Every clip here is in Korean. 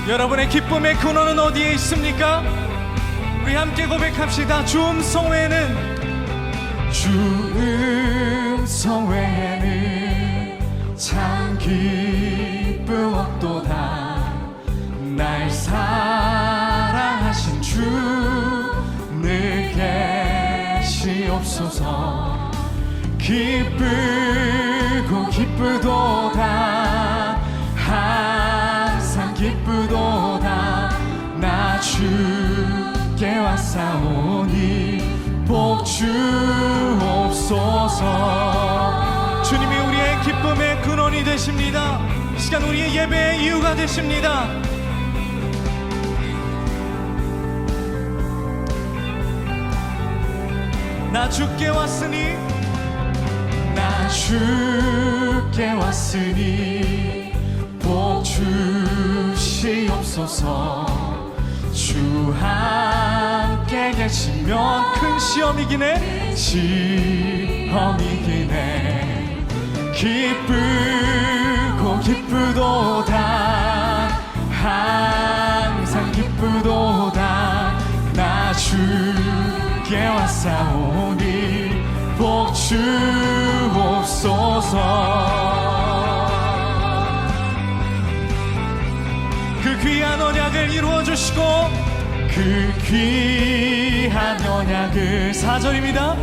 여러분의 기쁨의 근원은 어디에 있습니까? 우리 함께 고백합시다. 주 음성 외에는, 주 음성 외에는 참 기쁨 없도다. 날 사랑하신 주 늘 계시옵소서. 기쁘고 기쁘도다. 항상 기쁘도다. 나 주께 왔사오니 복 주옵소서. 주님이 우리의 기쁨의 근원이 되십니다. 이 시간 우리의 예배의 이유가 되십니다. 나 주께 왔으니, 나 주께 왔으니 복 주시옵소서. 주 함께 계시면 큰 시험이기네, 시험이기네. 기쁘고 기쁘도다. 항상 기쁘도다. 나 주께 왔사오니 복 주옵소서. 그 귀한 언약을 이루어주시고, 그 귀한 언약을 4절입니다.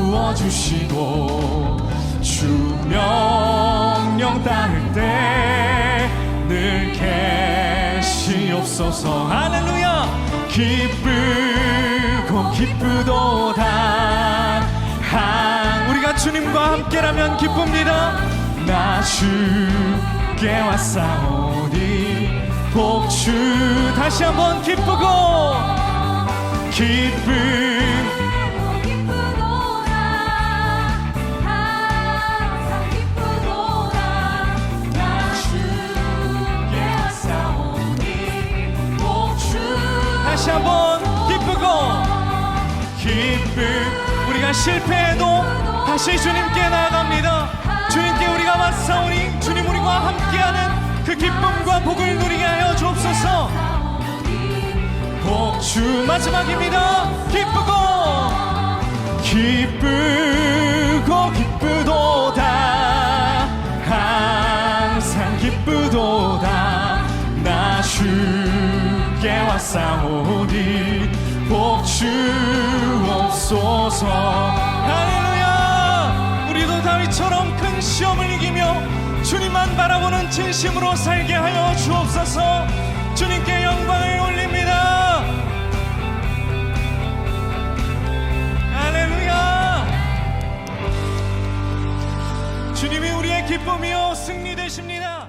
이루어주시고 주 명령 따를 때 늘 계시옵소서. 할렐루야. 기쁘고 기쁘도다. 우리가 주님과 함께라면 기쁩니다. 나 주께 왔사오니 복 주. 다시 한번 기쁘고 기쁨. 다시 한번 기쁘고 기쁨. 우리가 실패해도 다시 주님께 나아갑니다. 주님께 우리가 왔사오니 주님 우리와 함께하는 그 기쁨과 복을 누리게 하여 주옵소서. 복주 마지막입니다. 기쁘고 기쁘고 기쁘도다. 항상 기쁘도다. 나 주께 왔사오니 복 주옵소서. 할렐루야. 우리도 다윗처럼 큰 시험을 이기며 주님만 바라보는 진심으로 살게 하여 주옵소서. 주님께 영광을 올립니다. 할렐루야. 주님이 우리의 기쁨이요 승리 되십니다.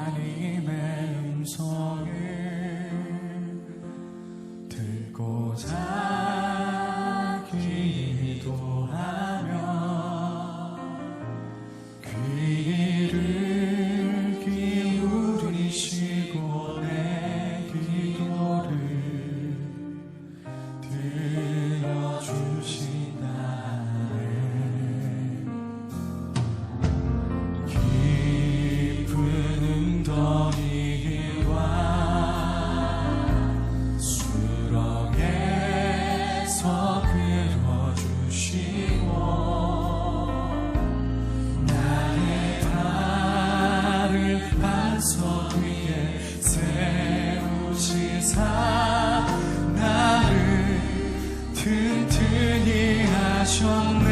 하나님의 음성을 듣고자 기도하며 귀를 기울이시고 내 기도를 들려주시나네. 깊은 웅덩이와 수렁에서 끌어주시고 나의 발을 반석 위에 세우시사 나를 튼튼히 하셨네.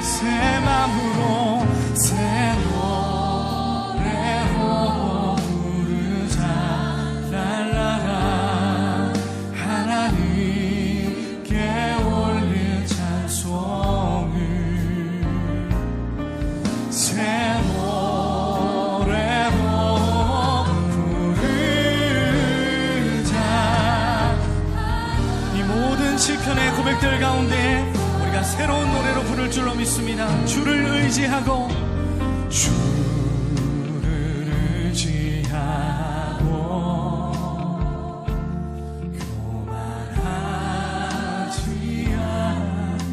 새 맘으로 새 노래로 부르자. 랄라라. 하나님께 올릴 찬송을 새 노래로 부르자. 이 모든 시편의 고백들 가운데 우리가 새로운 노래로 부를 줄로 믿습니다. 주를 의지하고 주를 의지하고 교만하지 않으며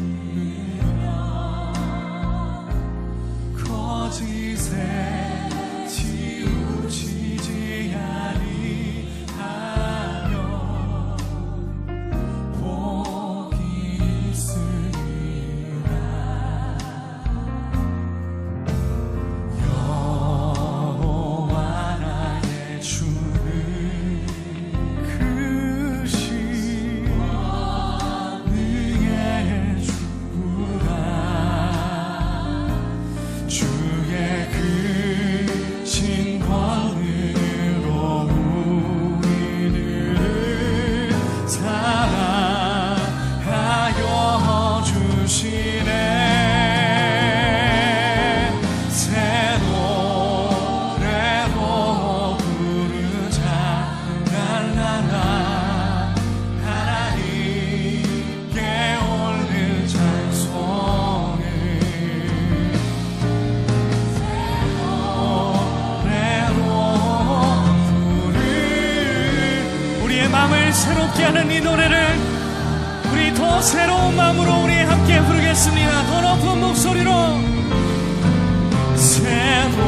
이 노래를 우리 더 새로운 마음으로 우리 함께 부르겠습니다. 더 높은 목소리로 새 노래로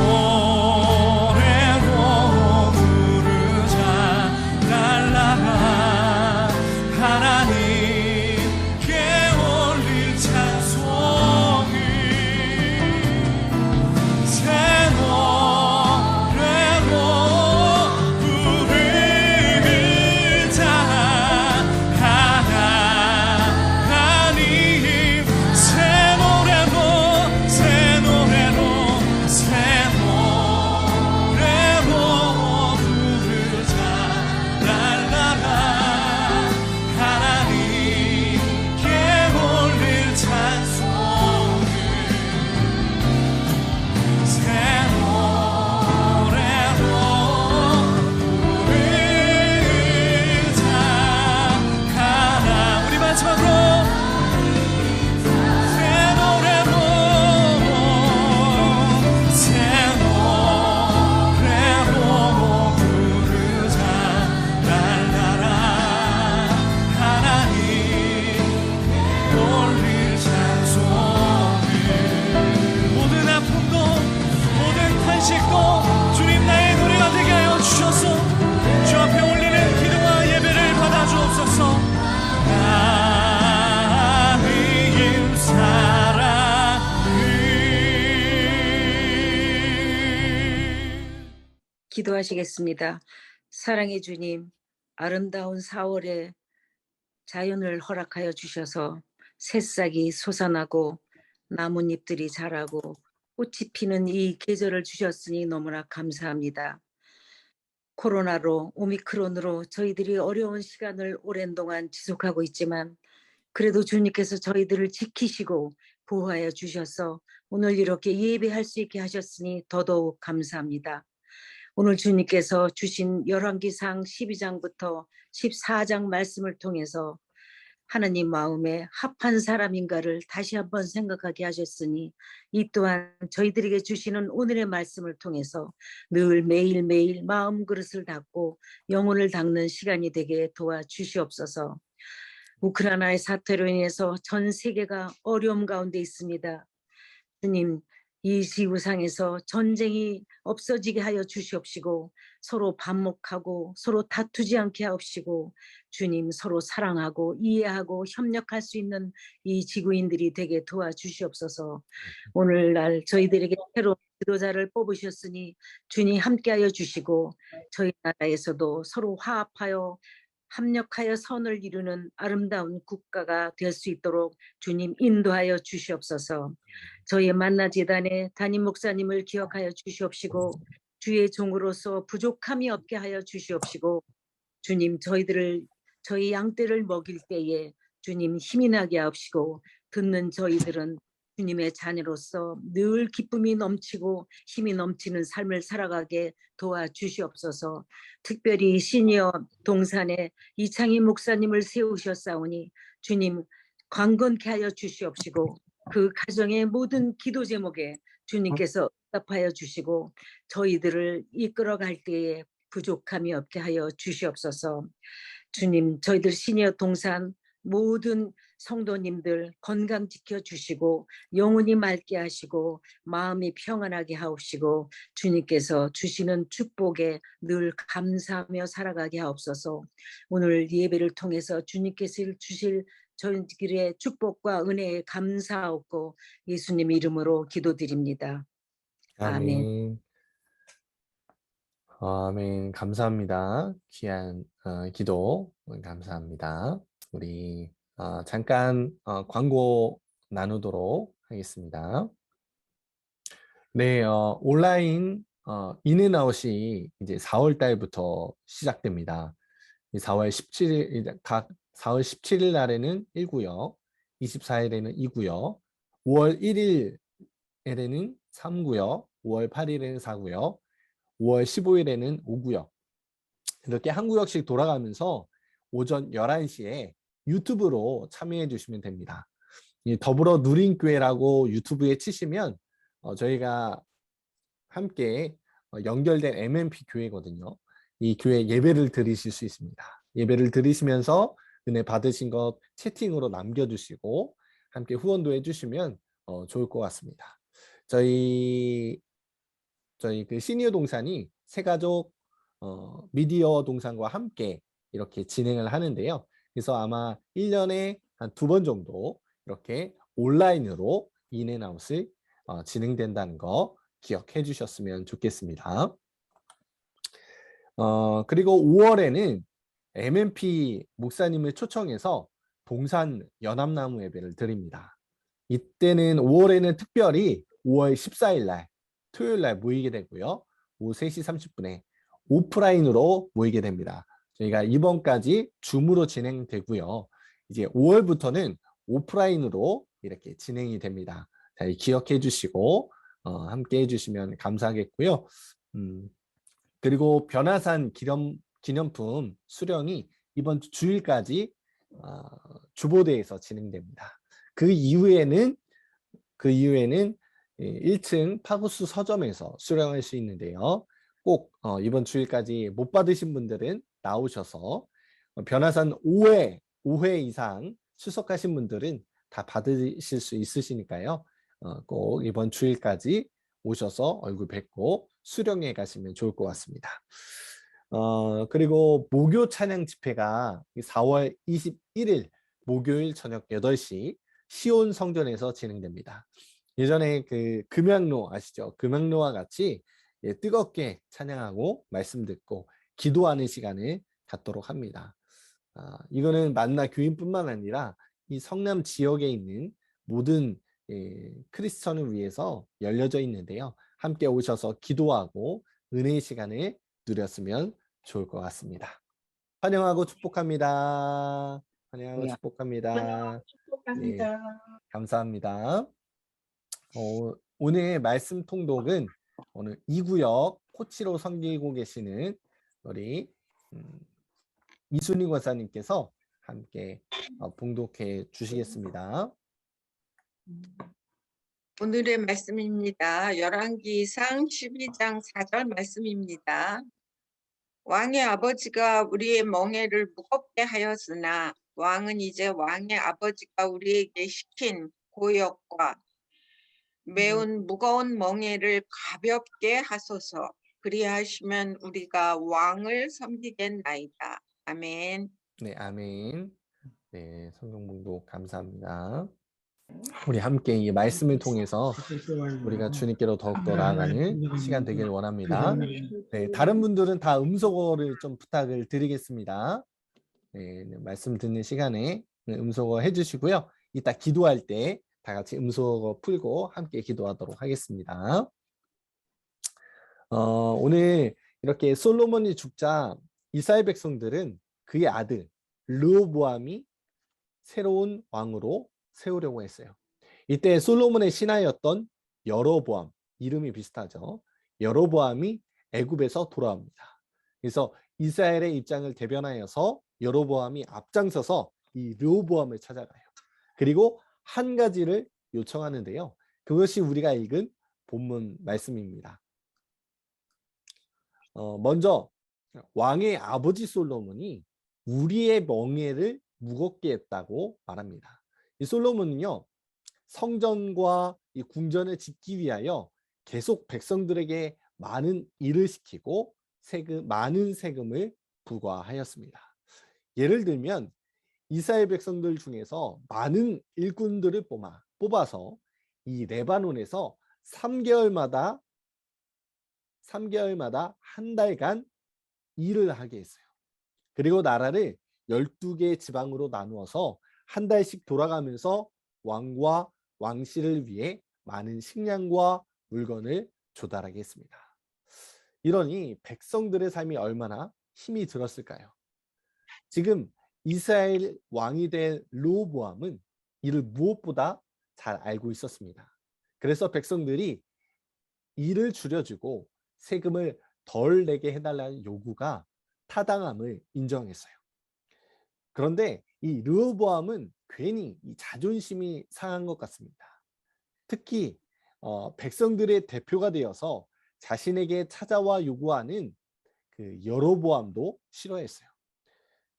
부르자 날라라 하나님께 올릴 찬송이 새 노래로 부르자 하나님 새 노래로 새 노래로 새 노래로 부르자 날라라 하나님께 올릴 찬송을 새 노래로 부르자 하나 우리 마지막으로 새 노래로 새 노래로 부르자 날라라 하나님 올릴 찬송을 모든 아픔도 모든 탄식도 주님 나의 노래가 되게 하여 주셔서 주 앞에 올리는 기도와 예배를 받아 주옵소서. 나의 사랑을 기도하시겠습니다. 사랑의 주님, 아름다운 4월에 자연을 허락하여 주셔서 새싹이 솟아나고 나뭇잎들이 자라고 꽃이 피는 이 계절을 주셨으니 너무나 감사합니다. 코로나로 오미크론으로 저희들이 어려운 시간을 오랜 동안 지속하고 있지만 그래도 주님께서 저희들을 지키시고 보호하여 주셔서 오늘 이렇게 예배할 수 있게 하셨으니 더더욱 감사합니다. 오늘 주님께서 주신 열왕기상 12장부터 14장 말씀을 통해서 하나님 마음에 합한 사람인가를 다시 한번 생각하게 하셨으니 이 또한 저희들에게 주시는 오늘의 말씀을 통해서 늘 매일매일 마음 그릇을 닫고 영혼을 닦는 시간이 되게 도와주시옵소서. 우크라이나의 사태로 인해서 전 세계가 어려움 가운데 있습니다. 주님, 이 지구상에서 전쟁이 없어지게 하여 주시옵시고 서로 반목하고 서로 다투지 않게 하옵시고 주님 서로 사랑하고 이해하고 협력할 수 있는 이 지구인들이 되게 도와주시옵소서. 오늘날 저희들에게 새로운 지도자를 뽑으셨으니 주님 함께하여 주시고 저희 나라에서도 서로 화합하여 합력하여 선을 이루는 아름다운 국가가 될 수 있도록 주님 인도하여 주시옵소서. 저희 만나재단의 담임 목사님을 기억하여 주시옵시고 주의 종으로서 부족함이 없게 하여 주시옵시고 주님 저희 양떼를 먹일 때에 주님 힘이 나게 하옵시고 듣는 저희들은 주님의 자녀로서 늘 기쁨이 넘치고 힘이 넘치는 삶을 살아가게 도와주시옵소서. 특별히 시니어 동산에 이창희 목사님을 세우셨사오니 주님 강건케 하여 주시옵시고 그 가정의 모든 기도 제목에 주님께서 응답하여 주시고 저희들을 이끌어갈 때에 부족함이 없게 하여 주시옵소서. 주님 저희들 시니어 동산 모든 성도님들 건강 지켜주시고 영혼이 맑게 하시고 마음이 평안하게 하옵시고 주님께서 주시는 축복에 늘 감사하며 살아가게 하옵소서. 오늘 예배를 통해서 주님께서 주실 저희들의 축복과 은혜에 감사하옵고 예수님 이름으로 기도드립니다. 아멘. 아멘. 감사합니다. 귀한 기도 감사합니다. 우리 잠깐 광고 나누도록 하겠습니다. 네, 온라인 인앤아웃이 이제 4월 달부터 시작됩니다. 4월 17일 각 4월 17일 날에는 1구역, 24일에는 2구역, 5월 1일에는 3구역, 5월 8일에는 4구역, 5월 15일에는 5구역 이렇게 한 구역씩 돌아가면서 오전 11시에 유튜브로 참여해 주시면 됩니다. 더불어 누린교회라고 유튜브에 치시면 저희가 함께 연결된 MMP 교회거든요. 이 교회 예배를 드리실 수 있습니다. 예배를 드리시면서 은혜 받으신 것 채팅으로 남겨주시고 함께 후원도 해주시면 좋을 것 같습니다. 저희 그 시니어 동산이 새가족 미디어 동산과 함께 이렇게 진행을 하는데요. 그래서 아마 1년에 한 2번 정도 이렇게 온라인으로 인앤아웃을 진행된다는 거 기억해 주셨으면 좋겠습니다. 그리고 5월에는 MMP 목사님을 초청해서 동산 연합나무 예배를 드립니다. 이때는 5월에는 특별히 5월 14일 날 토요일 날 모이게 되고요. 오후 3시 30분에 오프라인으로 모이게 됩니다. 저희가 이번까지 줌으로 진행되고요. 이제 5월부터는 오프라인으로 이렇게 진행이 됩니다. 자, 기억해 주시고 함께 해주시면 감사하겠고요. 그리고 변화산 기념품 수령이 이번 주일까지 주보대에서 진행됩니다. 그 이후에는 1층 파구스 서점에서 수령할 수 있는데요. 꼭 이번 주일까지 못 받으신 분들은 나오셔서 변화산 5회 이상 출석하신 분들은 다 받으실 수 있으시니까요. 꼭 이번 주일까지 오셔서 얼굴 뵙고 수령해 가시면 좋을 것 같습니다. 그리고 목요 찬양 집회가 4월 21일 목요일 저녁 8시 시온 성전에서 진행됩니다. 예전에 그 금양로 아시죠? 금양로와 같이 뜨겁게 찬양하고 말씀 듣고 기도하는 시간을 갖도록 합니다. 이거는 만나 교인뿐만 아니라 이 성남 지역에 있는 모든 크리스천을 위해서 열려져 있는데요. 함께 오셔서 기도하고 은혜의 시간을 누렸으면 좋을 것 같습니다. 환영하고 축복합니다. 환영하고 축복합니다. 축복합니다. 네, 감사합니다. 오늘 말씀 통독은 오늘 2구역 코치로 섬기고 계시는 우리 이순희 권사님께서 함께 봉독해 주시겠습니다. 오늘의 말씀입니다. 열왕기상 12장 4절 말씀입니다. 왕의 아버지가 우리의 멍에를 무겁게 하였으나 왕은 이제 왕의 아버지가 우리에게 시킨 고역과 매운 무거운 멍에를 가볍게 하소서. 그리하시면 우리가 왕을 섬기겠나이다. 아멘. 네, 아멘. 네, 성경 봉독 감사합니다. 우리 함께 이 말씀을 통해서 우리가 주님께로 더욱더 나아가는 시간 되길 원합니다. 네, 다른 분들은 다 음소거를 좀 부탁을 드리겠습니다. 네, 말씀 듣는 시간에 음소거 해주시고요. 이따 기도할 때 다 같이 음소거 풀고 함께 기도하도록 하겠습니다. 오늘 이렇게 솔로몬이 죽자 이스라엘 백성들은 그의 아들 르호보암이 새로운 왕으로 세우려고 했어요. 이때 솔로몬의 신하였던 여로보암, 이름이 비슷하죠. 여로보암이 애굽에서 돌아옵니다. 그래서 이스라엘의 입장을 대변하여서 여로보암이 앞장서서 이 르호보암을 찾아가요. 그리고 한 가지를 요청하는데요. 그것이 우리가 읽은 본문 말씀입니다. 먼저 왕의 아버지 솔로몬이 우리의 멍에를 무겁게 했다고 말합니다. 이 솔로몬은요, 성전과 이 궁전을 짓기 위하여 계속 백성들에게 많은 일을 시키고 많은 세금을 부과하였습니다. 예를 들면 이스라엘 백성들 중에서 많은 일꾼들을 뽑아서 이 레바논에서 3개월마다 한 달간 일을 하게 했어요. 그리고 나라를 12개 지방으로 나누어서 한 달씩 돌아가면서 왕과 왕실을 위해 많은 식량과 물건을 조달하게 했습니다. 이러니 백성들의 삶이 얼마나 힘이 들었을까요? 지금 이스라엘 왕이 된 르호보암은 이를 무엇보다 잘 알고 있었습니다. 그래서 백성들이 일을 줄여주고 세금을 덜 내게 해달라는 요구가 타당함을 인정했어요. 그런데 이 르호보암은 괜히 이 자존심이 상한 것 같습니다. 특히 백성들의 대표가 되어서 자신에게 찾아와 요구하는 그 여로보암도 싫어했어요.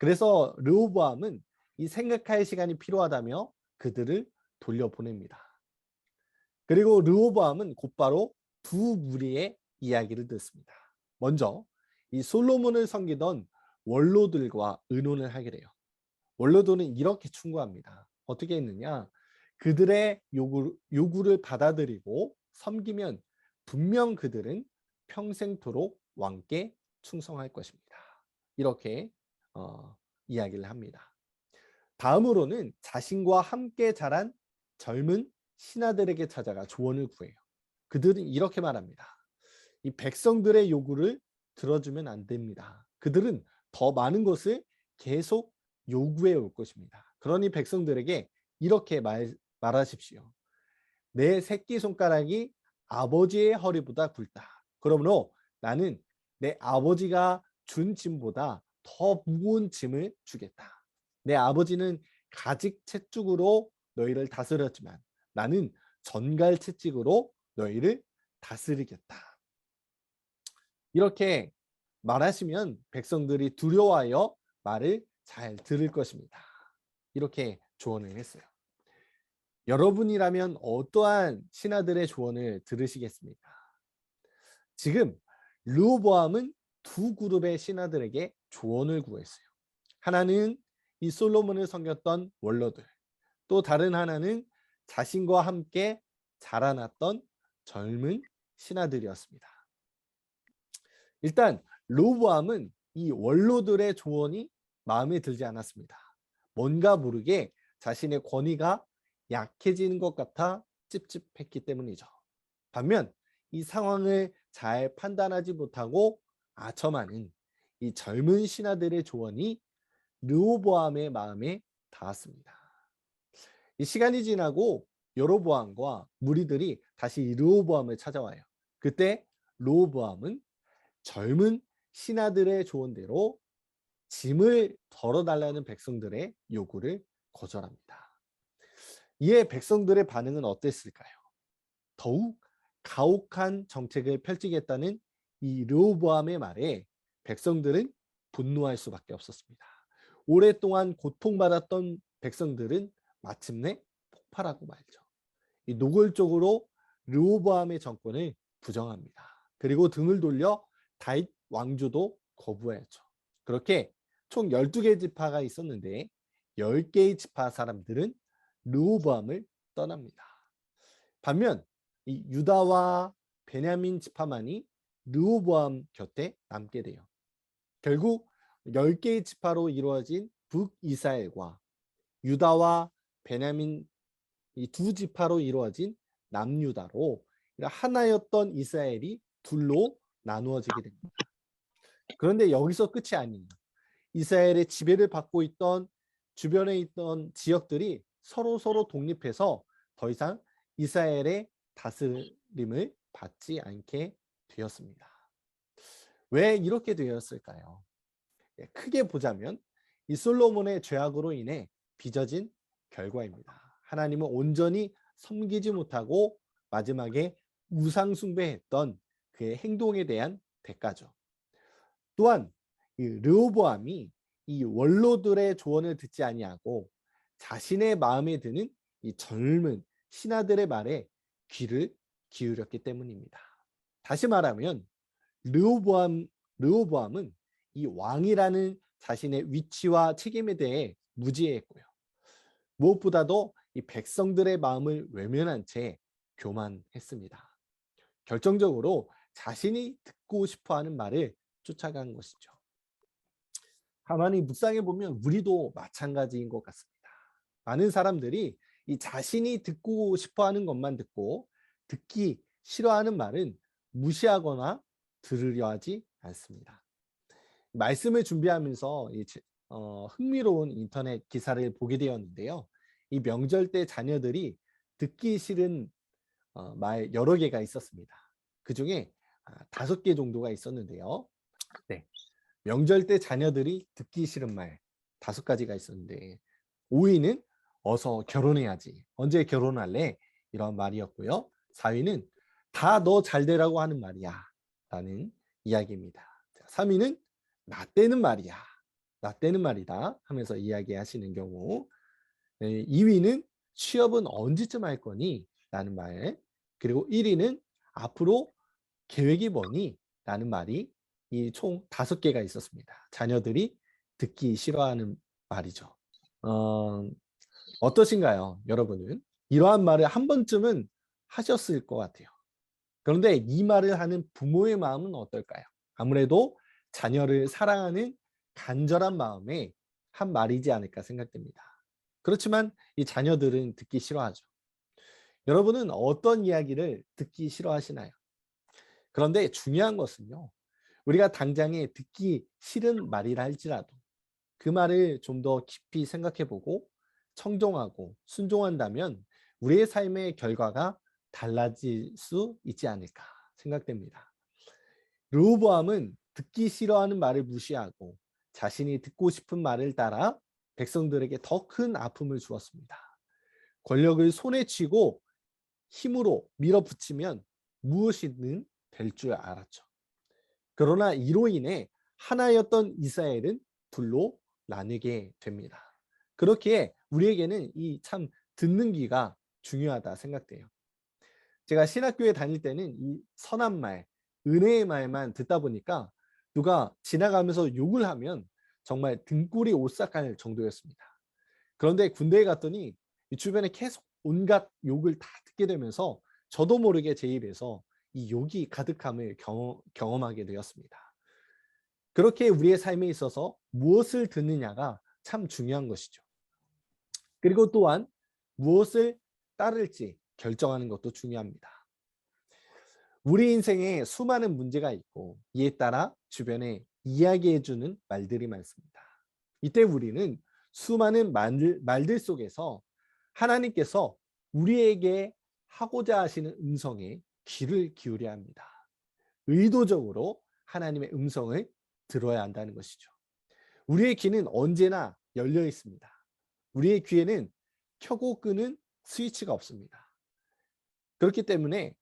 그래서 르호보암은 이 생각할 시간이 필요하다며 그들을 돌려보냅니다. 그리고 르호보암은 곧바로 두 무리의 이야기를 듣습니다. 먼저 이 솔로몬을 섬기던 원로들과 의논을 하게 돼요. 원로들은 이렇게 충고합니다. 어떻게 했느냐? 그들의 요구를 받아들이고 섬기면 분명 그들은 평생토록 왕께 충성할 것입니다. 이렇게 이야기를 합니다. 다음으로는 자신과 함께 자란 젊은 신하들에게 찾아가 조언을 구해요. 그들은 이렇게 말합니다. 이 백성들의 요구를 들어주면 안 됩니다. 그들은 더 많은 것을 계속 요구해 올 것입니다. 그러니 백성들에게 이렇게 말하십시오. 내 새끼손가락이 아버지의 허리보다 굵다. 그러므로 나는 내 아버지가 준 짐보다 더 무거운 짐을 주겠다. 내 아버지는 가직 채찍으로 너희를 다스렸지만 나는 전갈 채찍으로 너희를 다스리겠다. 이렇게 말하시면 백성들이 두려워하여 말을 잘 들을 것입니다. 이렇게 조언을 했어요. 여러분이라면 어떠한 신하들의 조언을 들으시겠습니까? 지금 르호보암은 두 그룹의 신하들에게 조언을 구했어요. 하나는 이 솔로몬을 섬겼던 원로들, 또 다른 하나는 자신과 함께 자라났던 젊은 신하들이었습니다. 일단 르호보암은 이 원로들의 조언이 마음에 들지 않았습니다. 뭔가 모르게 자신의 권위가 약해지는 것 같아 찝찝했기 때문이죠. 반면 이 상황을 잘 판단하지 못하고 아첨하는 이 젊은 신하들의 조언이 르호보암의 마음에 닿았습니다. 이 시간이 지나고 여로보암과 무리들이 다시 르호보암을 찾아와요. 그때 르호보암은 젊은 신하들의 조언대로 짐을 덜어달라는 백성들의 요구를 거절합니다. 이에 백성들의 반응은 어땠을까요? 더욱 가혹한 정책을 펼치겠다는 이 르호보암의 말에 백성들은 분노할 수밖에 없었습니다. 오랫동안 고통받았던 백성들은 마침내 폭발하고 말죠. 이 노골적으로 르호보암의 정권을 부정합니다. 그리고 등을 돌려 다윗 왕조도 거부하였죠. 그렇게 총 12개 지파가 있었는데 10개의 지파 사람들은 르호보암을 떠납니다. 반면 이 유다와 베냐민 지파만이 르호보암 곁에 남게 돼요. 결국 10개의 지파로 이루어진 북이스라엘과 유다와 베냐민 이 두 지파로 이루어진 남유다로 하나였던 이스라엘이 둘로 나누어지게 됩니다. 그런데 여기서 끝이 아니에요. 이스라엘의 지배를 받고 있던 주변에 있던 지역들이 서로 독립해서 더 이상 이스라엘의 다스림을 받지 않게 되었습니다. 왜 이렇게 되었을까요? 크게 보자면 이 솔로몬의 죄악으로 인해 빚어진 결과입니다. 하나님은 온전히 섬기지 못하고 마지막에 우상 숭배했던 그의 행동에 대한 대가죠. 또한 이 르호보암이 이 원로들의 조언을 듣지 아니하고 자신의 마음에 드는 이 젊은 신하들의 말에 귀를 기울였기 때문입니다. 다시 말하면 르호보암은 이 왕이라는 자신의 위치와 책임에 대해 무지했고요. 무엇보다도 이 백성들의 마음을 외면한 채 교만했습니다. 결정적으로 자신이 듣고 싶어하는 말을 쫓아간 것이죠. 가만히 묵상해 보면 우리도 마찬가지인 것 같습니다. 많은 사람들이 이 자신이 듣고 싶어하는 것만 듣고 듣기 싫어하는 말은 무시하거나 들으려 하지 않습니다. 말씀을 준비하면서 흥미로운 인터넷 기사를 보게 되었는데요. 이 명절 때 자녀들이 듣기 싫은 말 여러 개가 있었습니다. 그 중에 5개 정도가 있었는데요. 네. 명절 때 자녀들이 듣기 싫은 말 5가지가 있었는데 5위는 어서 결혼해야지. 언제 결혼할래? 이런 말이었고요. 4위는 다 너 잘 되라고 하는 말이야. 라는 이야기입니다. 3위는 나 때는 말이야. 라떼는 말이다 하면서 이야기하시는 경우, 2위는 취업은 언제쯤 할 거니? 라는 말, 그리고 1위는 앞으로 계획이 뭐니? 라는 말이 이 총 5개가 있었습니다. 자녀들이 듣기 싫어하는 말이죠. 어떠신가요, 여러분은? 이러한 말을 한 번쯤은 하셨을 것 같아요. 그런데 이 말을 하는 부모의 마음은 어떨까요? 아무래도 자녀를 사랑하는 간절한 마음에 한 말이지 않을까 생각됩니다. 그렇지만 이 자녀들은 듣기 싫어하죠. 여러분은 어떤 이야기를 듣기 싫어하시나요? 그런데 중요한 것은요, 우리가 당장에 듣기 싫은 말이라 할지라도 그 말을 좀 더 깊이 생각해보고 청종하고 순종한다면 우리의 삶의 결과가 달라질 수 있지 않을까 생각됩니다. 르호보암은 듣기 싫어하는 말을 무시하고 자신이 듣고 싶은 말을 따라 백성들에게 더 큰 아픔을 주었습니다. 권력을 손에 쥐고 힘으로 밀어붙이면 무엇이든 될 줄 알았죠. 그러나 이로 인해 하나였던 이스라엘은 둘로 나뉘게 됩니다. 그렇기에 우리에게는 이 참 듣는 귀가 중요하다 생각돼요. 제가 신학교에 다닐 때는 이 선한 말, 은혜의 말만 듣다 보니까 누가 지나가면서 욕을 하면 정말 등골이 오싹할 정도였습니다. 그런데 군대에 갔더니 이 주변에 계속 온갖 욕을 다 듣게 되면서 저도 모르게 제 입에서 이 욕이 가득함을 경험하게 되었습니다. 그렇게 우리의 삶에 있어서 무엇을 듣느냐가 참 중요한 것이죠. 그리고 또한 무엇을 따를지 결정하는 것도 중요합니다. 우리 인생에 수많은 문제가 있고 이에 따라 주변에 이야기해주는 말들이 많습니다. 이때 우리는 수많은 말들 속에서 하나님께서 우리에게 하고자 하시는 음성에 귀를 기울여야 합니다. 의도적으로 하나님의 음성을 들어야 한다는 것이죠. 우리의 귀는 언제나 열려 있습니다. 우리의 귀에는 켜고 끄는 스위치가 없습니다. 그렇기 때문에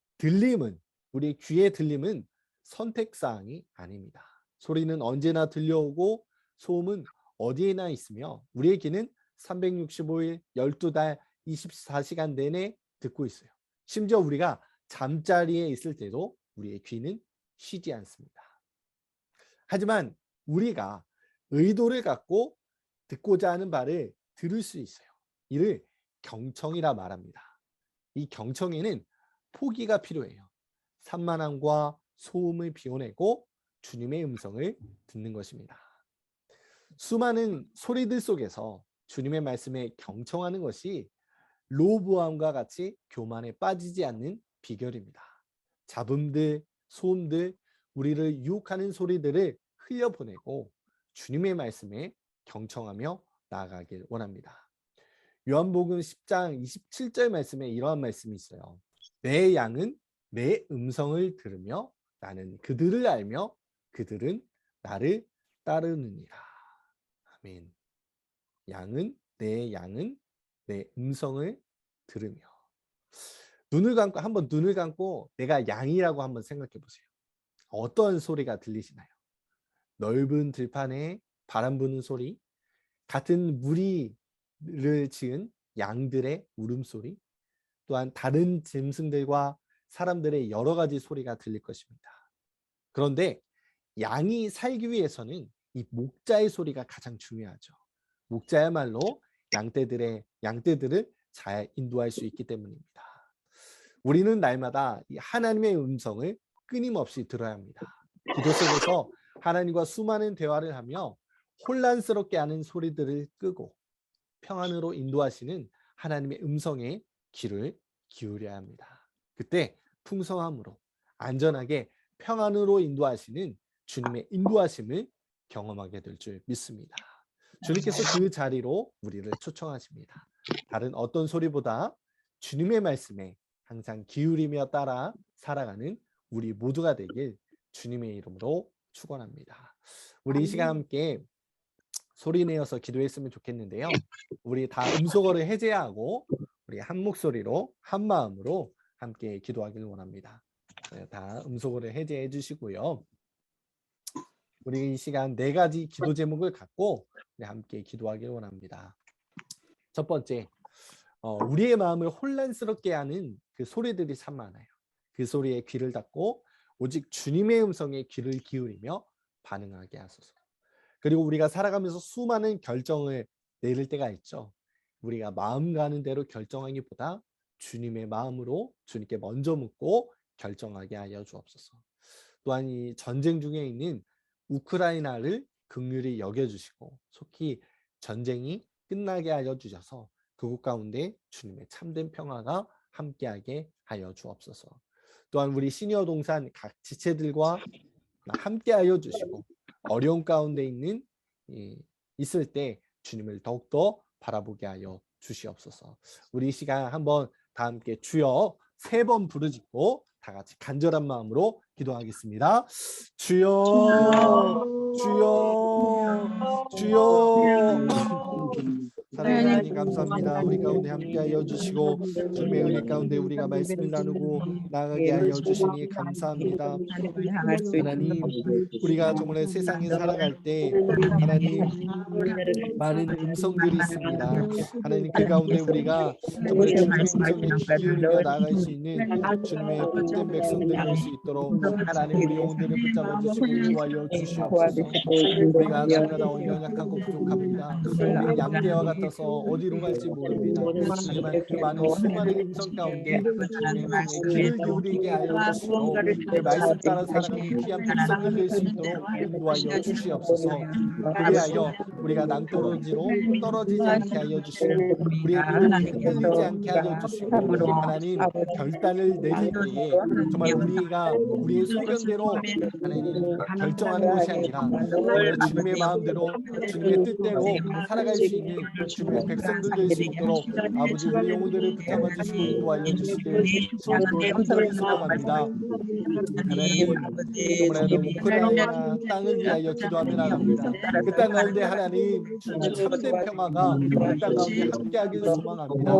우리의 귀의 들림은 선택사항이 아닙니다. 소리는 언제나 들려오고 소음은 어디에나 있으며 우리의 귀는 365일 12달 24시간 내내 듣고 있어요. 심지어 우리가 잠자리에 있을 때도 우리의 귀는 쉬지 않습니다. 하지만 우리가 의도를 갖고 듣고자 하는 바를 들을 수 있어요. 이를 경청이라 말합니다. 이 경청에는 포기가 필요해요. 산만함과 소음을 비워내고 주님의 음성을 듣는 것입니다. 수많은 소리들 속에서 주님의 말씀에 경청하는 것이 르호보암과 같이 교만에 빠지지 않는 비결입니다. 잡음들, 소음들, 우리를 유혹하는 소리들을 흘려보내고 주님의 말씀에 경청하며 나아가길 원합니다. 요한복음 10장 27절 말씀에 이러한 말씀이 있어요. 내 양은 내 음성을 들으며 나는 그들을 알며 그들은 나를 따르느니라. 아멘. 양은 내 음성을 들으며. 눈을 감고 내가 양이라고 한번 생각해 보세요. 어떤 소리가 들리시나요? 넓은 들판에 바람 부는 소리, 같은 무리를 지은 양들의 울음소리, 또한 다른 짐승들과 사람들의 여러 가지 소리가 들릴 것입니다. 그런데 양이 살기 위해서는 이 목자의 소리가 가장 중요하죠. 목자야말로 양떼들을 잘 인도할 수 있기 때문입니다. 우리는 날마다 이 하나님의 음성을 끊임없이 들어야 합니다. 기도 속에서 하나님과 수많은 대화를 하며 혼란스럽게 하는 소리들을 끄고 평안으로 인도하시는 하나님의 음성에 귀를 기울여야 합니다. 그때 풍성함으로 안전하게 평안으로 인도하시는 주님의 인도하심을 경험하게 될 줄 믿습니다. 주님께서 그 자리로 우리를 초청하십니다. 다른 어떤 소리보다 주님의 말씀에 항상 기울이며 따라 살아가는 우리 모두가 되길 주님의 이름으로 축원합니다. 우리 이 시간 함께 소리내어서 기도했으면 좋겠는데요. 우리 다 음소거를 해제하고 우리 한 목소리로 한 마음으로 함께 기도하기를 원합니다. 다 음소거를 해제해 주시고요. 우리 이 시간 4가지 기도 제목을 갖고 우리 함께 기도하길 원합니다. 첫 번째, 우리의 마음을 혼란스럽게 하는 그 소리들이 참 많아요. 그 소리에 귀를 닫고 오직 주님의 음성에 귀를 기울이며 반응하게 하소서. 그리고 우리가 살아가면서 수많은 결정을 내릴 때가 있죠. 우리가 마음 가는 대로 결정하기보다 주님의 마음으로 주님께 먼저 묻고 결정하게 하여 주옵소서. 또한 이 전쟁 중에 있는 우크라이나를 긍휼히 여겨주시고 속히 전쟁이 끝나게 하여 주셔서 그곳 가운데 주님의 참된 평화가 함께하게 하여 주옵소서. 또한 우리 시니어 동산 각 지체들과 함께하여 주시고 어려운 가운데 있을 때 주님을 더욱더 바라보게 하여 주시옵소서. 우리 이 시간 한번 다 함께 주여 3번 부르짖고 다 같이 간절한 마음으로 기도하겠습니다. 주여, 주여, 주여. 사랑하는 하나님 감사합니다. 우리 가운데 함께하여 주시고 주님의 은혜 가운데 우리가 말씀을 나누고 나아가게 하여 주시니 감사합니다. 하나님, 우리가 정말 세상에 살아갈 때 하나님 많은 음성들이 있습니다. 하나님 그 가운데 우리가 정말 주님의 음성에 귀 기울이며 나아갈 수 있는 주님의 복된 백성들이 될 수 있도록 하나님 우리 영혼들을 붙잡아 주시고 인도하여 주시옵소서. 우리가 날마다 연약하고 부족합니다. 우리 양떼와 같아서 어디로 갈지 모릅니다. 하지만 그 많은 수많은 음성 가운데 주님의 음성에 귀를 기울이게 하여 주시고 그 말씀 따라 살아가는 귀한 백성들 될 수 있도록 인도하여 주시옵소서. 그리하여 우리가 낭떠러지로 떨어지지 않게 하여 주시고 우리의 믿음이 흔들리지 않게 하여 주시고 하나님 결단을 내릴 때에 정말 우리가 우리의 소견대로 하나님 결정하는 것이 아니라 정말 주님의 마음대로 주님의 뜻대로 살아갈 수 있는 주님의 백성들 될 수 있도록 아버지 우리 영혼들을 붙잡아 주시고 인도하여 주시길 주님의 간절히 소망합니다. 하나님 정말 우크라이나 땅을 위하여 기도하며 나갑니다. 그 땅 가운데 하나님 주님의 참된 평화가 그 땅 가운데 함께하길 소망합니다.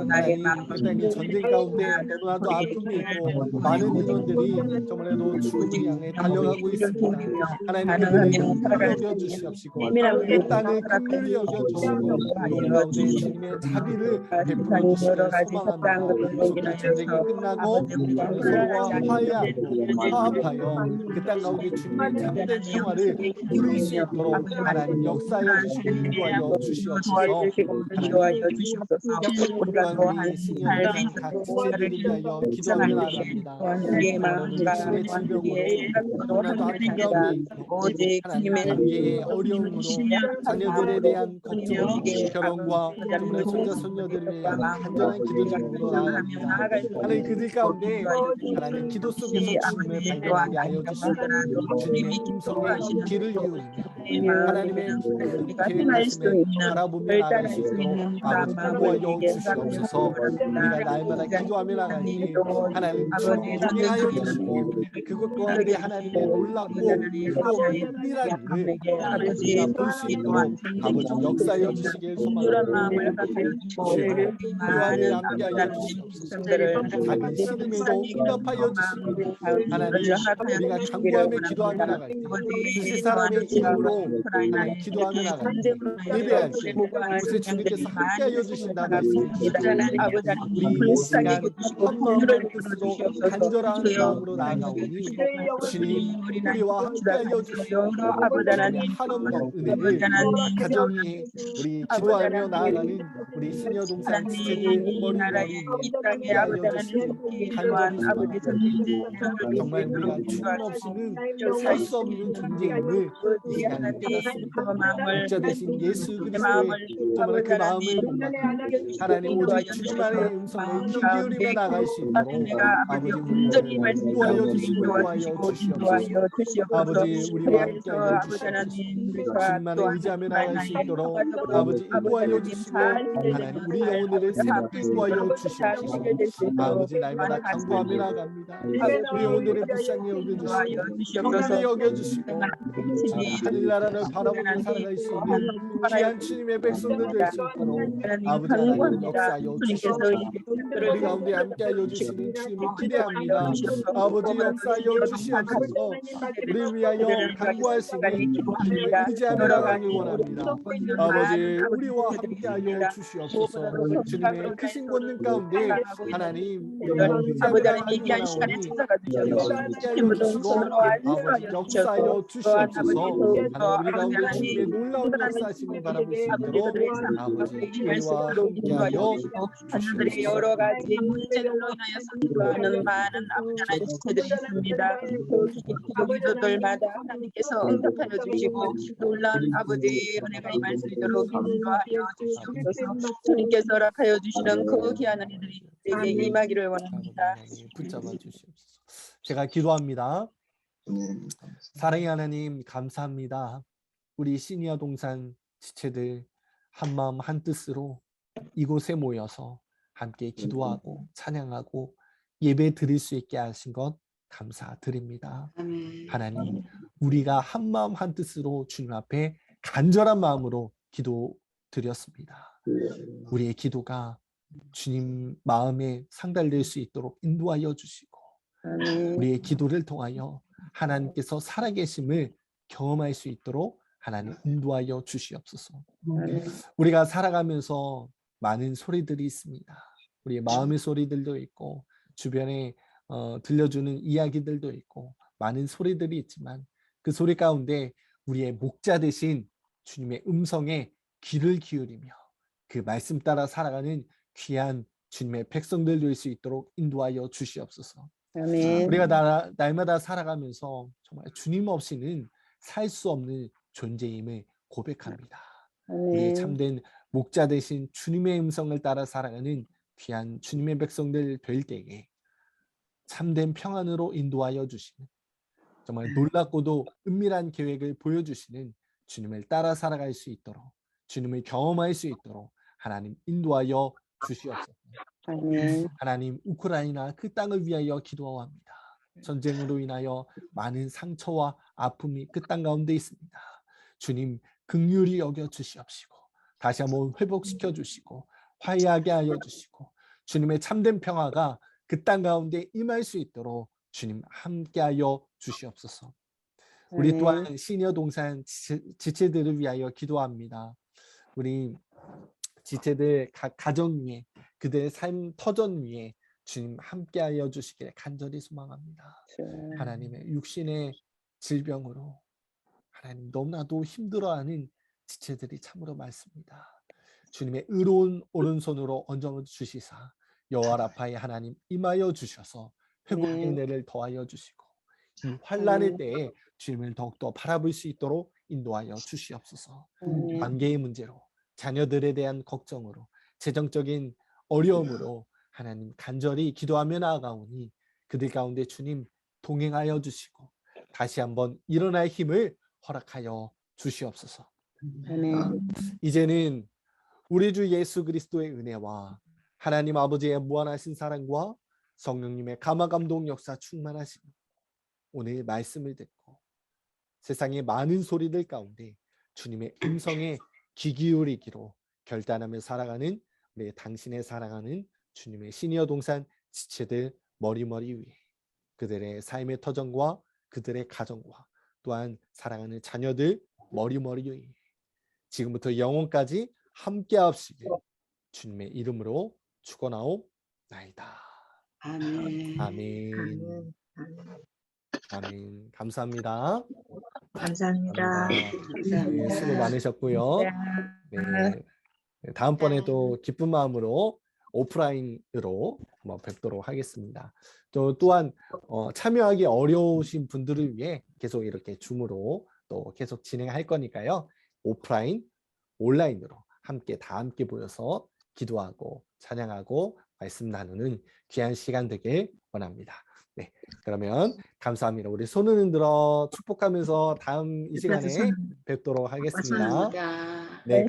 하나님 그 땅의 전쟁 가운데 너무나도 아픔이 있고 많은 인원들이 정말로 주님을 향해 달려가고 있습니다. 하나님 그들을 긍휼히 여겨주시옵시고 그 땅을 긍휼히 여겨주시고 그 가운데 주님의 자비를 베풀어 주시길 소망합니다. 속히 전쟁이 끝나고 서로와 화합하여 그 땅 가운데 주님의 참된 평화를 누릴 수 있도록 하나님 역사하여 주시고 인도하여 주시옵소서. 또한 우리 신령한 각 지체들을 위하여 기도하며 나갑니다. 육신의 질병으로 너무나도 아픈 가운데 있고 하나님 관계의 어려움으로 자녀들에 대한 걱정, 결혼과 정말 손자 손녀들을 위한 간절한 기도 제목으로 나아갑니다. 하나님 그들 가운데 하나님 기도 속에서 주님을 발견하게 하여 주시고 주님의 음성에 귀를 기울이며 하나님의 계획 말씀을 바라보며 나아갈 수 있도록 아버지 인도하여 주시옵소서. 우리가 날마다 기도하며 나갈 때 하나님 주님이 하여 주시고 그것 가운데 하나님의 놀랍고 크고 은밀한 일을 우리가 볼 수 있도록 아버지 역사하여 주시길 소망합니다. 주여 그 안에 함께하여 주시옵소서. 작은 신음에도 응답하여 주시고 하나님 우리가 간구하며 기도하며 나갈 때 세 사람의 이름으로 하나님 기도하며 나갈 때 예배할 때 그곳에 주님께서 함께하여 주신다는 말씀입니다. 우리 이 시간 한 마음 한 뜻으로 간절한 마음으로 나아가오니 주님 우리와 함께하여 주시고 하나님의 한없는 은혜를 가정이 우리 기도하며 나아가는 우리 시니어 동산 지체들 머리 함께하여 주시고 간절히 소망합니다. 정말 우리가 주님 없이는 살 수 없는 존재임을 이 시간에 깨닫습니다. 목자 되신 예수 그리스도의 정말 그 마음을 본받고 하나님 오직 주님만의 음성을 귀 기울이며 나갈 수 있도록 아버지 우리를 인도하여 주시고 인도하여 주시옵소서. 아버지 우리와 함께하여 주시옵소서. 주님만을 의지하며 나갈 수 있도록 아버지 인도하여 주시고 하나님 우리 영혼들을 새롭게 인도하여 주시옵소서. 아버지 날마다 간구하며 나갑니다. 우리 영혼들을 불쌍히 여겨주시고 긍휼히 여겨주시고 하늘나라를 바라보며 살아갈 수 있는 귀한 주님의 백성들 될 수 있도록 아버지 하나님 역사하여 주시옵소서. 우리 가운데 함께하여 주시는 주님을 기대합니다. 아버지 역사하여 주시옵소서. 우리 위하여 간구하시는 주님을 의지하며 나가길 원합니다. 아버지 우리와 함께하여 주시옵소서. 주님의 크신 권능 가운데 하나님 우리가 의지하며 나가길 원하오니 함께하여 주시고 아버지 역사하여 주시옵소서. 하나님 우리 가운데 주님의 놀라운 역사하심을 바라볼 수 있도록 아버지 우리와 함께하여 하나님의 여러 가지 문제들로 인하여 선교하는 많은 아버지 하나님 지체들이 있습니다. 기도들마다 하나님께서 응답하여 주시고 놀라운 아버지 은혜가 임할 수 있도록 인도하여 주시옵소서. 주님께서 허락하여 주시는 그 귀한 은혜들이 우리에게 임하기를 원합니다. 붙잡아 주시옵소서. 제가 기도합니다. 사랑의 하나님 감사합니다. 우리 시니어 동산 지체들 한마음 한뜻으로 이곳에 모여서 함께 기도하고 찬양하고 예배 드릴 수 있게 하신 것 감사드립니다. 하나님 우리가 한마음 한뜻으로 주님 앞에 간절한 마음으로 기도 드렸습니다. 우리의 기도가 주님 마음에 상달될 수 있도록 인도하여 주시고 우리의 기도를 통하여 하나님께서 살아계심을 경험할 수 있도록 하나님 인도하여 주시옵소서. 우리가 살아가면서 많은 소리들이 있습니다. 우리의 마음의 소리들도 있고 주변에 들려주는 이야기들도 있고 많은 소리들이 있지만 그 소리 가운데 우리의 목자 되신 주님의 음성에 귀를 기울이며 그 말씀 따라 살아가는 귀한 주님의 백성들 될 수 있도록 인도하여 주시옵소서. 우리가 날마다 살아가면서 정말 주님 없이는 살 수 없는 존재임을 고백합니다. 우리 참된 목자 되신 주님의 음성을 따라 살아가는 귀한 주님의 백성들 될 때에 참된 평안으로 인도하여 주시는 정말 놀랍고도 은밀한 계획을 보여주시는 주님을 따라 살아갈 수 있도록 주님을 경험할 수 있도록 하나님 인도하여 주시옵소서. 하나님 우크라이나 그 땅을 위하여 기도합니다. 전쟁으로 인하여 많은 상처와 아픔이 그 땅 가운데 있습니다. 주님 긍휼히 여겨 주시옵시고 다시 한번 회복시켜 주시고 화해하게 하여 주시고 주님의 참된 평화가 그 땅 가운데 임할 수 있도록 주님 함께하여 주시옵소서. 우리 또한 시니어 동산 지체들을 위하여 기도합니다. 우리 지체들 각 가정 위에 그들의 삶 터전 위에 주님 함께하여 주시기를 간절히 소망합니다. 하나님의 육신의 질병으로 하나님 너무나도 힘들어하는 지체들이 참으로 많습니다. 주님의 의로운 오른손으로 얹어 주시사 여호와 라파의 하나님 임하여 주셔서 회복의 은혜를 더하여 주시고 이 환난의 때에 주님을 더욱더 바라볼 수 있도록 인도하여 주시옵소서. 관계의 문제로 자녀들에 대한 걱정으로 재정적인 어려움으로 하나님 간절히 기도하며 나아가오니 그들 가운데 주님 동행하여 주시고 다시 한번 일어날 힘을 허락하여 주시옵소서. 이제는 우리 주 예수 그리스도의 은혜와 하나님 아버지의 무한하신 사랑과 성령님의 감화감동 역사 충만하시고 오늘 말씀을 듣고 세상의 많은 소리들 가운데 주님의 음성에 귀 기울이기로 결단하며 살아가는 우리 당신의 사랑하는 주님의 시니어 동산 지체들 머리머리 위에 그들의 삶의 터전과 그들의 가정과 또한 사랑하는 자녀들 머리머리 위에 지금부터 영원까지 함께하시길 주님의 이름으로 축원하옵나이다. 아멘. 아멘. 아멘. 감사합니다. 감사합니다. 네, 수고 많으셨고요. 네, 다음번에도 기쁜 마음으로 오프라인으로 한번 뵙도록 하겠습니다. 또한 참여하기 어려우신 분들을 위해 계속 이렇게 줌으로 또 계속 진행할 거니까요. 오프라인, 온라인으로 다 함께 모여서 기도하고 찬양하고 말씀 나누는 귀한 시간 되길 원합니다. 네, 그러면 감사합니다. 우리 손을 흔들어 축복하면서 다음 이 시간에 뵙도록 하겠습니다. 감사합니다. 네.